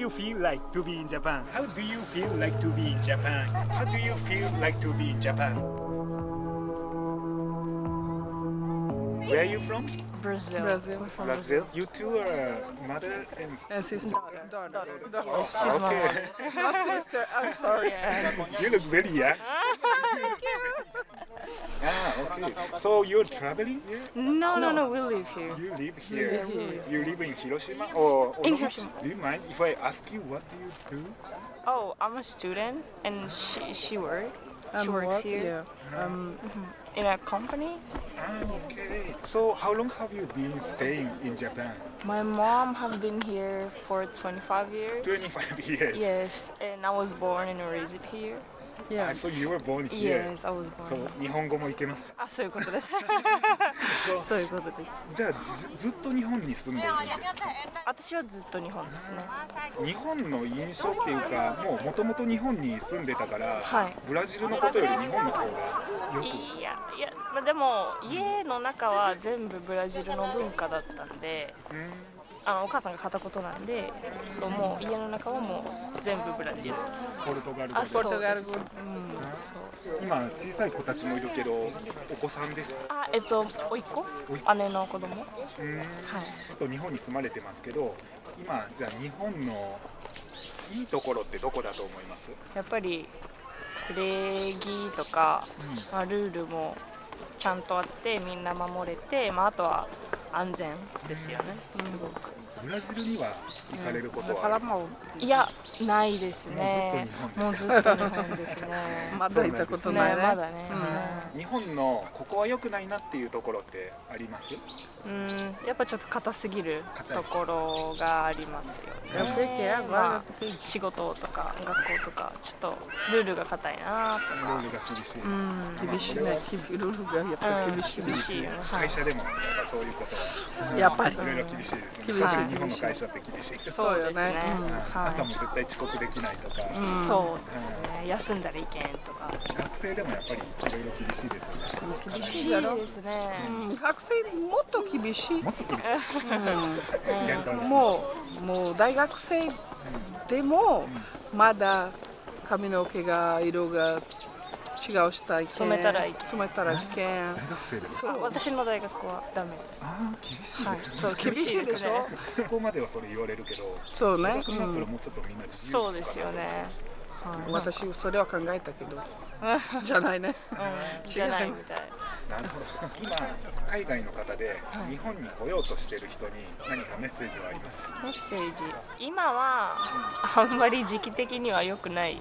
you feel like to be in Japan? How do you feel like to be in Japan? How do you feel like to be in Japan? Where are you from? Brazil. Brazil. We're from Brazil. You two are mother and And sister. Daughter. She's my okay. mother. Not sister. I'm sorry. You look very young. Thank you. Okay. So you're traveling here? No, we live here. You live here. live here. You live in Hiroshima or In Onomichi? Hiroshima. Do you mind if I ask you what do you do? Oh, I'm a student and she works here in a company. Okay. So how long have you been staying in Japan? My mom have been here for 25 years. 25 years. Yes, and I was born and raised here. Yeah. So you were born here. Yes, I was born そう here. 日本語もいけますか？あ、そういうことです。そういうことです。じゃあずっと日本に住んでいるんですか？私はずっと日本ですね。日本の印象っていうかもともと日本に住んでたから、はいブラジルのことより日本の方がよくいや、まあでも家の中は全部ブラジルの文化だったんで、お母さんが片言なんで、そうもう家の中はもう全部ブラジル。ポルトガル語でそうポルトガル語。そう今小さい子たちもいるけどお子さんですか？おいっ子、姉の子供。はい。ちょっと日本に住まれてますけど今じゃあ日本のいいところってどこだと思います？やっぱり礼儀とか、まあ、ルールもちゃんとあってみんな守れて、まあ、あとは安全ですよね、すごく。ブラジルには行かれることはある？だからもういや、ないですね。もうずっと日本ですね。まだ行ったことないね。まだね。日本のここは良くないなっていうところってあります？やっぱちょっと硬すぎるところがありますよね。まあ仕事とか学校とかちょっとルールが硬いなとか。ルールが厳しい。厳しいね。ルールがやっぱり厳しい。厳しいよね。会社でもやっぱそういうことやっぱりいろいろ厳しいですね。厳しい特に日本の会社って厳しい。そうですね。朝も絶対遅刻できないとか。そうですね。休んだらいけんとか。学生でもやっぱりいろいろ厳しいですよね。厳しいですね。学生もっと厳しい。もっと厳しい。やるかもしれない。もう大学生でもまだ髪の毛が色が違うしたいけん。染めたらいけん。染めたらいけん。大学生です。そう。私の大学はダメです。ああ厳しいはい。ですね。そう厳しいですね。ここまではそれ言われるけど、そうね。大学になったらもうちょっとみんな自由そうですよね。私それは考えたけど、じゃないね。じゃないみたい。なるほど。今海外の方で日本に来ようとしている人に何かメッセージはありますか？メッセージ。今はあんまり時期的には良くない。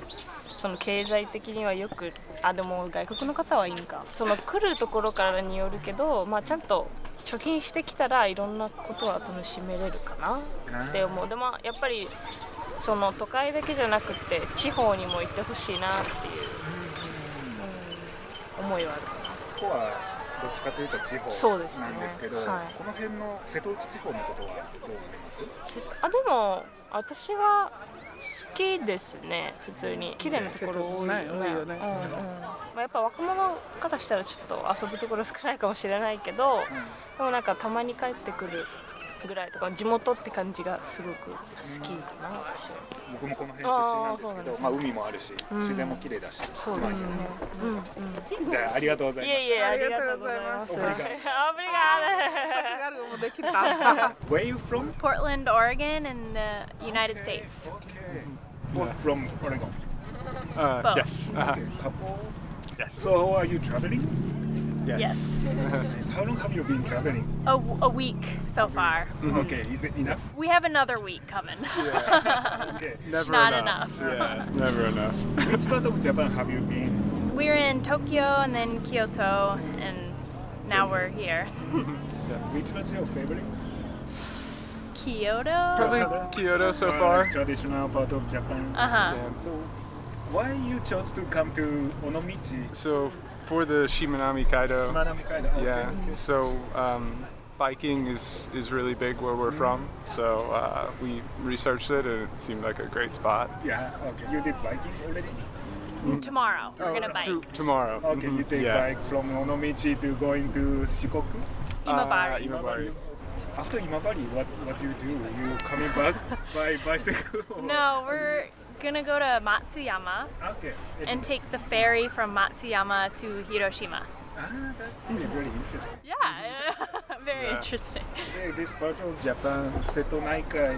その経済的にはよく、でも外国の方はいいんか。その来るところからによるけど、まあちゃんと貯金してきたらいろんなことは楽しめれるかなって思う。でもやっぱりその都会だけじゃなくて地方にも行ってほしいなっていう、思いはあるかな。ここはどっちかというと地方なんですけど、この辺の瀬戸内地方のことはどう思います？でも私は好きですね。普通に綺麗なところ多いよね。やっぱ若者からしたらちょっと遊ぶところ少ないかもしれないけど、でもなんかたまに帰ってくるぐらいとか地元って感じがすごく好きかな、私は。僕もこの辺出身なんですけど、まあ海もあるし自然も綺麗だし。そうですよね。じゃあありがとうございます。いえいえ、ありがとうございます。Obrigado. Where are you from? Portland, Oregon, in the United States. Okay. Both from Oregon. Yes. Couple. Yes. So are you traveling? Yes. How long have you been traveling? A week so far. Okay, is it enough? We have another week coming. Okay. Never Not enough. enough. Yeah, never enough. Which part of Japan have you been? We're in Tokyo and then Kyoto, and now we're here. Which one's your favorite? Kyoto? Probably Kyoto so far. Traditional part of Japan. Uh-huh. So why you chose to come to Onomichi? So for the Shimanami Kaido, Shimanami Kaido. Okay, yeah. okay. So biking is really big where we're from. So we researched it and it seemed like a great spot. Yeah. Okay. You did biking already? Tomorrow, we're gonna bike. Tomorrow. Okay. You take yeah. bike from Onomichi to going to Shikoku. Imabari. Imabari. After Imabari, what do you do? You coming back by bicycle? Or? No, we're gonna go to Matsuyama Okay. and take the ferry from Matsuyama to Hiroshima. That's very interesting. Yeah, very Yeah. interesting. Yeah, this part of Japan, Seto Naikai,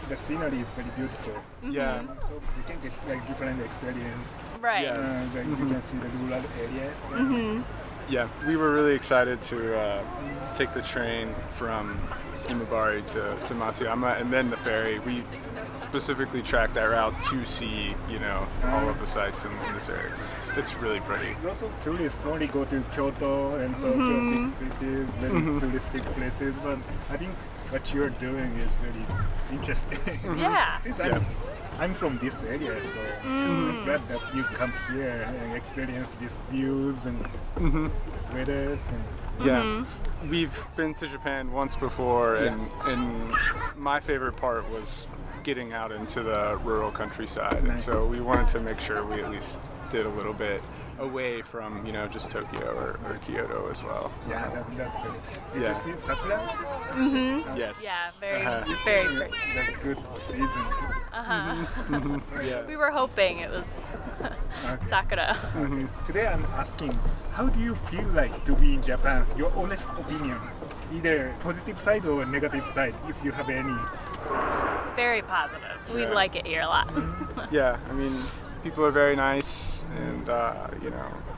the scenery is very beautiful. Yeah. So you can get like different experience. Right. Yeah. Like you can see the rural area. Yeah, we were really excited to take the train from Imabari to Matsuyama and then the ferry. We specifically tracked that route to see, all of the sites in this area. It's really pretty. Lots of tourists only go to Kyoto and Tokyo, big cities, very touristic places. But I think what you're doing is very interesting. Yeah. Since Yeah. I'm from this area, so I'm glad that you come here and experience these views and weathers. And Yeah, we've been to Japan once before, and my favorite part was getting out into the rural countryside, and Nice. so we wanted to make sure we at least did a little bit away from just Tokyo or Kyoto as well. yeah, that's good. Did Yeah. you see sakura? Yes. Yeah, very, Uh-huh. very pretty. The good season. Yeah. We were hoping it was sakura. Today I'm asking, how do you feel like to be in Japan? Your honest opinion, either positive side or negative side, if you have any. Very positive. We Yeah. like it here a lot. Yeah, I mean, people are very nice, and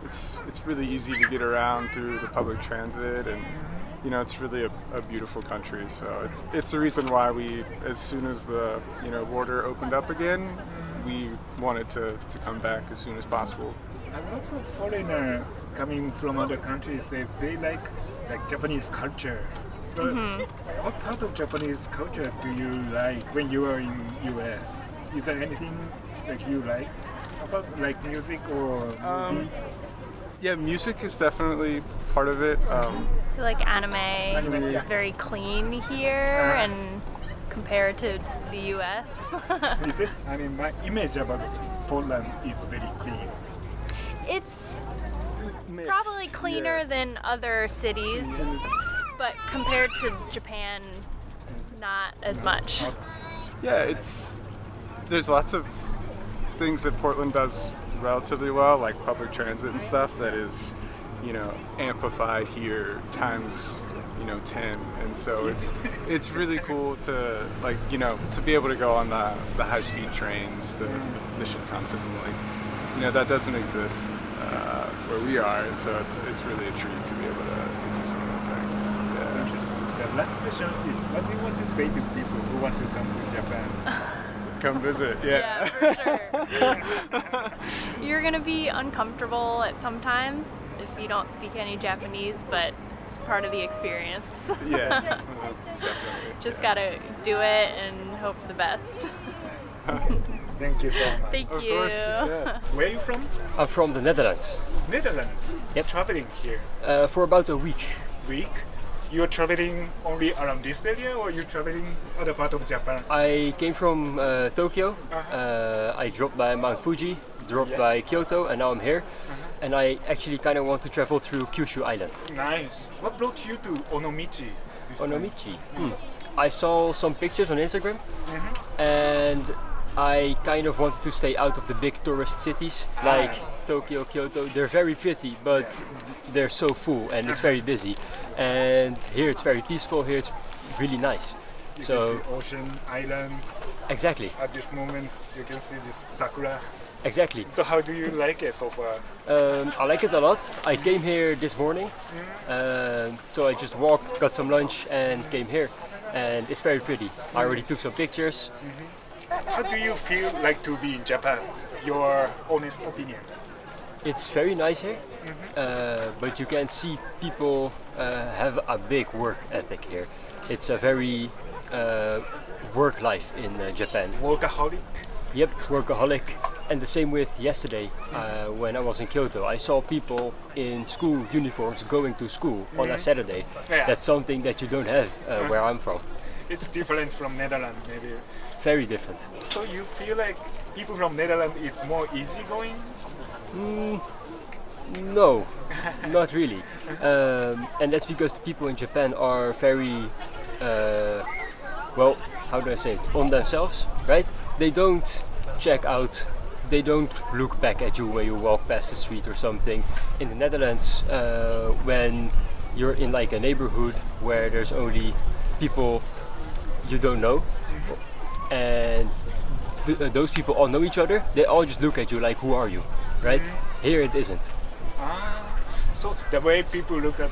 it's really easy to get around through the public transit, and it's really a beautiful country. So it's the reason why we, as soon as the border opened up again, we wanted to come back as soon as possible. And lots of foreigner coming from other countries says they like Japanese culture. But what part of Japanese culture do you like when you are in US? Is there anything like you like about like music or movies? Yeah, music is definitely part of it. We like anime. Anime, yeah. Very clean here, Uh-huh. and compared to the U.S. Is it? I mean, my image about Portland is very clean. It's Mixed, probably cleaner yeah. than other cities, but compared to Japan, not as much. Yeah, there's lots of things that Portland does relatively well, like public transit and stuff that is, amplified here times, 10. And so it's really cool to to be able to go on the high-speed trains, the Shinkansen, that doesn't exist where we are, and so it's really a treat to be able to do some of those things. Yeah. Interesting. The last question is, what do you want to say to people who want to come to Japan? Come visit, Yeah, for sure. You're gonna be uncomfortable at some times if you don't speak any Japanese, but it's part of the experience. Yeah, definitely. Just gotta do it and hope for the best. Thank you so much. Thank Of you. course, yeah. Where are you from? I'm from the Netherlands. Netherlands. Yep. Traveling here. For about a week. Week. You're traveling only around this area, or you're traveling other part of Japan? I came from Tokyo. Uh-huh. I dropped by Mount Fuji, dropped Yeah. by Kyoto, and now I'm here. And I actually kind of want to travel through Kyushu Island. Nice. What brought you to Onomichi? this time? Onomichi. I saw some pictures on Instagram, and I kind of wanted to stay out of the big tourist cities like Tokyo, Kyoto. They're very pretty, but they're so full and it's very busy. And here it's very peaceful. Here it's really nice. You So can see ocean, island. exactly, At this moment, you can see this sakura. exactly. So how do you like it so far? I like it a lot. I came here this morning, so I just walked, got some lunch, and came here. And it's very pretty. I already took some pictures. How do you feel like to be in Japan? Your honest opinion. It's very nice here, but you can see people have a big work ethic here. It's a very work life in Japan. Workaholic. Yep, workaholic. And the same with yesterday when I was in Kyoto. I saw people in school uniforms going to school on a Saturday. Yeah. That's something that you don't have where I'm from. It's different from Netherlands, maybe. Very different. So you feel like people from Netherlands is more easygoing? No, not really. And that's because the people in Japan are very well, how do I say it, on themselves, right? They don't check out, they don't look back at you when you walk past the street or something. In the Netherlands, when you're in like a neighborhood where there's only people you don't know, and those people all know each other, they all just look at you like, who are you, right? Here it isn't. So the way people look at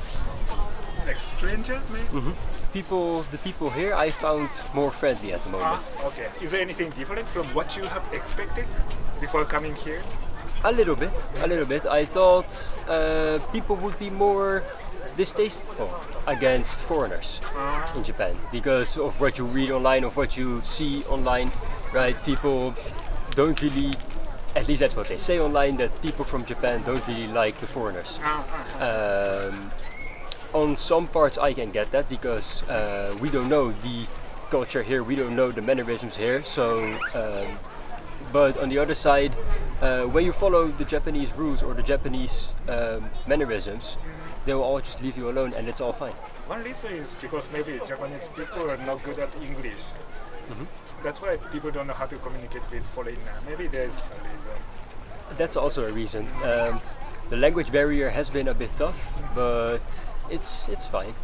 like stranger, maybe? The people here I found more friendly at the moment. Okay. Is there anything different from what you have expected before coming here? A little bit. I thought people would be more distasteful against foreigners in Japan because of what you read online, of what you see online, right? People don't really, at least that's what they say online, that people from Japan don't really like the foreigners. On some parts I can get that because we don't know the culture here, we don't know the mannerisms here, so but on the other side, when you follow the Japanese rules or the Japanese mannerisms, they will all just leave you alone and it's all fine. One reason is because maybe Japanese people are not good at English. That's why people don't know how to communicate with foreigner. Maybe there's a reason. That's also a reason. The language barrier has been a bit tough, but it's fine.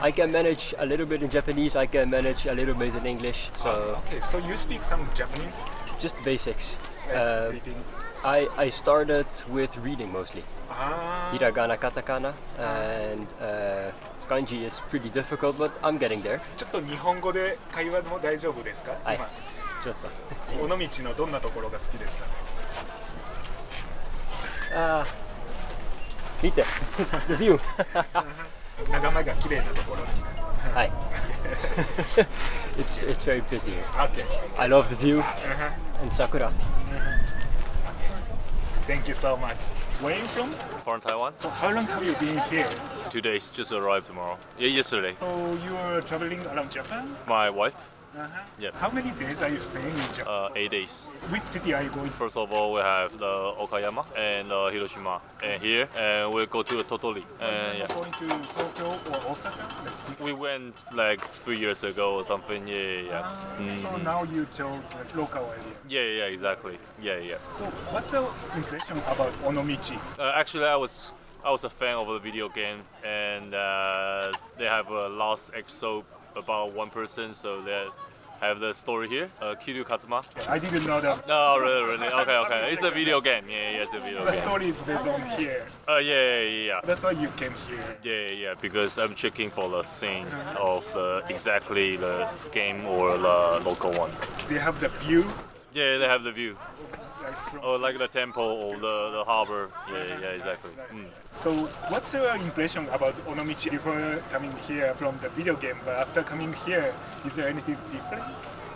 I can manage a little bit in Japanese, I can manage a little bit in English, so... Okay, so you speak some Japanese? Just basics. Greetings. I started with reading mostly. Hiragana, katakana, and kanji is pretty difficult, but I'm getting there. ちょっと日本語で会話も大丈夫ですか？はい。今ちょっと。尾道のどんなところが好きですか？見て、the view. 眺めが綺麗なところでした。はい。it's very pretty here. Okay. I love the view and sakura. Thank you so much. Where are you from? From Taiwan. So how long have you been here? 2 days, just arrived tomorrow. Yeah, yesterday. So you are traveling around Japan? My wife, Yeah. How many days are you staying in Japan? 8 days. Which city are you going to? First of all, we have the Okayama and Hiroshima. And here, and we'll go to Tottori. And yeah, Going to Tokyo or Osaka? we went like 3 years ago or something. Yeah. So now you chose like local area. Yeah, exactly. Yeah. So what's your impression about Onomichi? Actually, I was a fan of the video game, and they have a last episode about one person, so they have the story here. Kiryu Kazuma. I didn't know that. No, really. Okay. It's a video game. Yeah, it's a video The game. story is based on here. Yeah. That's why you came here. Yeah, because I'm checking for the scene of exactly the game or the local one. They have the view. Yeah, they have the view. Like from Or like the temple or the harbor. Yeah, exactly. So what's your impression about Onomichi before coming here from the video game? But after coming here, is there anything different?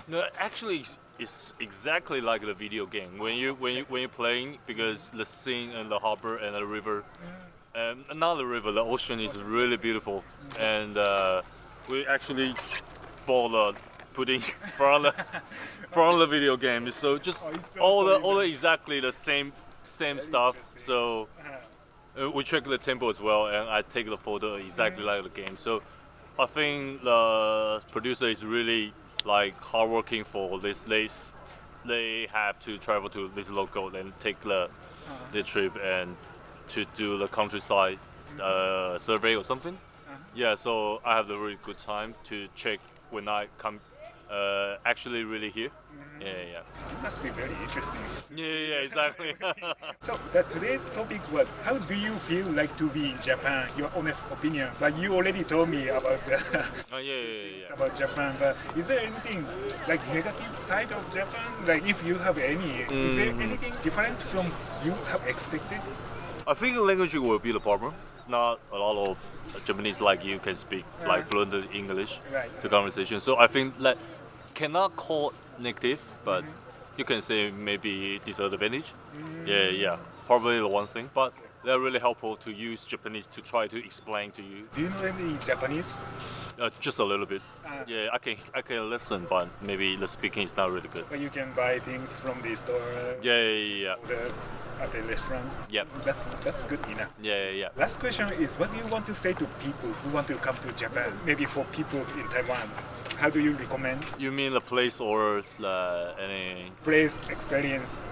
No, actually, it's exactly like the video game. When you're playing, because the scene and the harbor and the river, and another river, the ocean is really beautiful. And we actually bought the pudding from the video game. So just all the exactly the same stuff. So we check the tempo as well, and I take the photo exactly like the game. So I think the producer is really like hardworking for this. They have to travel to this local and take the trip and to do the countryside survey or something. Yeah, so I have a really good time to check when I come. Actually, really here. Yeah. It must be very interesting. Yeah, exactly. So today's topic was how do you feel like to be in Japan? Your honest opinion. But you already told me about Yeah. about Japan. But is there anything like negative side of Japan? Like if you have any, is there anything different from you have expected? I think the language will be the problem. Not a lot of Japanese like you can speak like fluent English Right. to conversation. So I think that cannot call negative, but you can say maybe disadvantage. Yeah, probably the one thing. But they're really helpful to use Japanese to try to explain to you. Do you know any Japanese? Just a little bit. Yeah, I can listen, but maybe the speaking is not really good. Or you can buy things from the store. Yeah. At the restaurant. Yep. That's good enough. Yeah. Last question is, what do you want to say to people who want to come to Japan? Maybe for people in Taiwan, how do you recommend? You mean the place or any? Place, experience.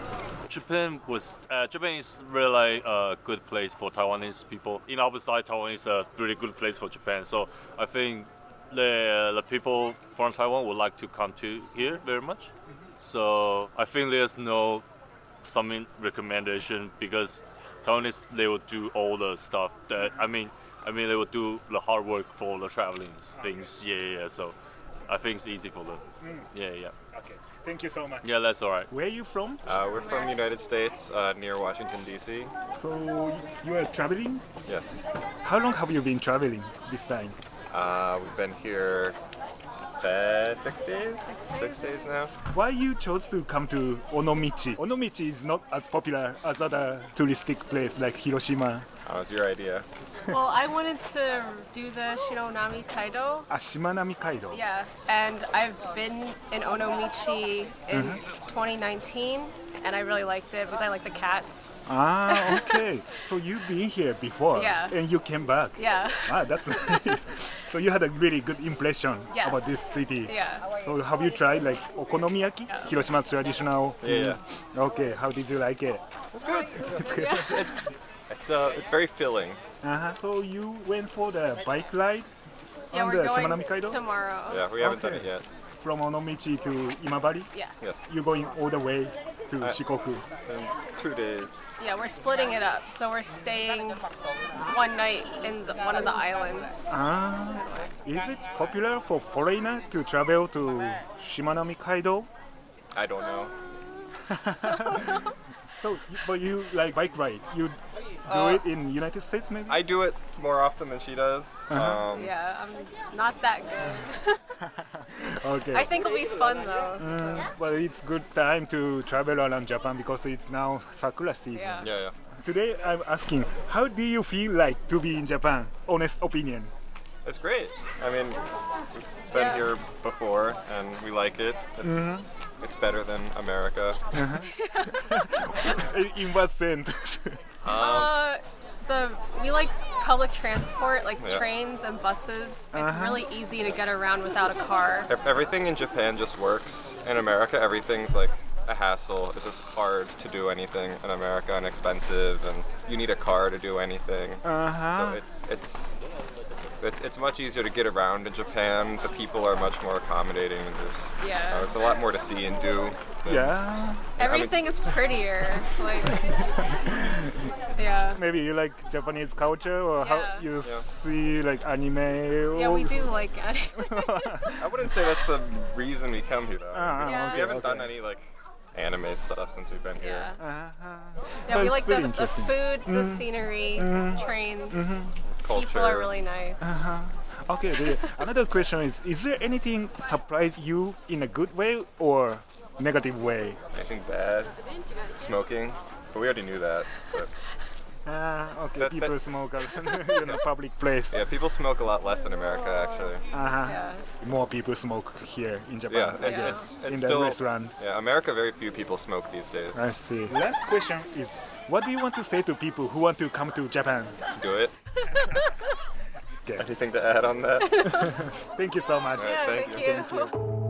Japan is really a good place for Taiwanese people. In our side, Taiwan is a really good place for Japan. So I think the people from Taiwan would like to come to here very much. So I think there's no some recommendation because Taiwanese they will do all the stuff that I mean they will do the hard work for the traveling things. Yeah. So I think it's easy for them. Yeah. Okay. Thank you so much. Yeah, that's all right. Where are you from? We're from the United States, near Washington, D.C. So you are traveling? Yes. How long have you been traveling this time? We've been here 6 days? 6 days now. Why you chose to come to Onomichi? Onomichi is not as popular as other touristic place like Hiroshima. That was your idea. Well, I wanted to do the Shinonami Kaido. Shimanami Kaido. Yeah, and I've been in Onomichi in 2019, and I really liked it because I like the cats. Okay. So you've been here before. Yeah. And you came back. Yeah. That's nice. So you had a really good impression Yes. about this city. Yeah. So have you tried like okonomiyaki? Yeah. Hiroshima's traditional food. Yeah. Okay. How did you like it? It's good. It's good. It's very filling. So you went for the bike ride Yeah, on we're the going Shimanami Kaido? tomorrow. Yeah, we haven't done Okay. it yet. From Onomichi to Imabari? Yeah. Yes. You're going all the way to Shikoku. In 2 days. Yeah, we're splitting it up. So we're staying one night in one of the islands. Is it popular for foreigner to travel to Shimanami Kaido? I don't know. So, but you like bike ride? You do it in United States maybe? I do it more often than she does. Yeah, I'm not that good. Okay. I think it'll be fun though. So, But it's good time to travel around Japan because it's now Sakura season. yeah. Yeah. Today I'm asking, how do you feel like to be in Japan? Honest opinion. It's great. I mean, we've been Yeah. here before and we like it. It's better than America. In what sense? We like public transport, like Yeah. trains and buses. It's really easy to get around without a car. Everything in Japan just works. In America, everything's like a hassle. It's just hard to do anything in America and expensive, and you need a car to do anything. So it's much easier to get around in Japan. The people are much more accommodating, and there's a lot more to see and do. Yeah. Everything is prettier. Like, yeah. Maybe you like Japanese culture or how Yeah. you see like anime? Yeah, we or- do like I wouldn't say that's the reason we come here though. Yeah. We haven't done any like anime stuff since we've been here. Yeah. But Yeah, we it's like pretty the interesting. food, the scenery, trains. Culture. People are really nice. Okay, another question is there anything surprise you in a good way or negative way? Anything bad? Smoking? But we already knew that. But Okay, That- people smoke in a public place. yeah, people smoke a lot less in America actually. Yeah. More people smoke here in Japan. Yeah, I guess. it's in still the restaurant. Yeah, America very few people smoke these days. I see. Last question is, what do you want to say to people who want to come to Japan? Do it. Okay. Anything to add on that? Thank you so much. All right, Yeah, thank thank you. you. Thank you.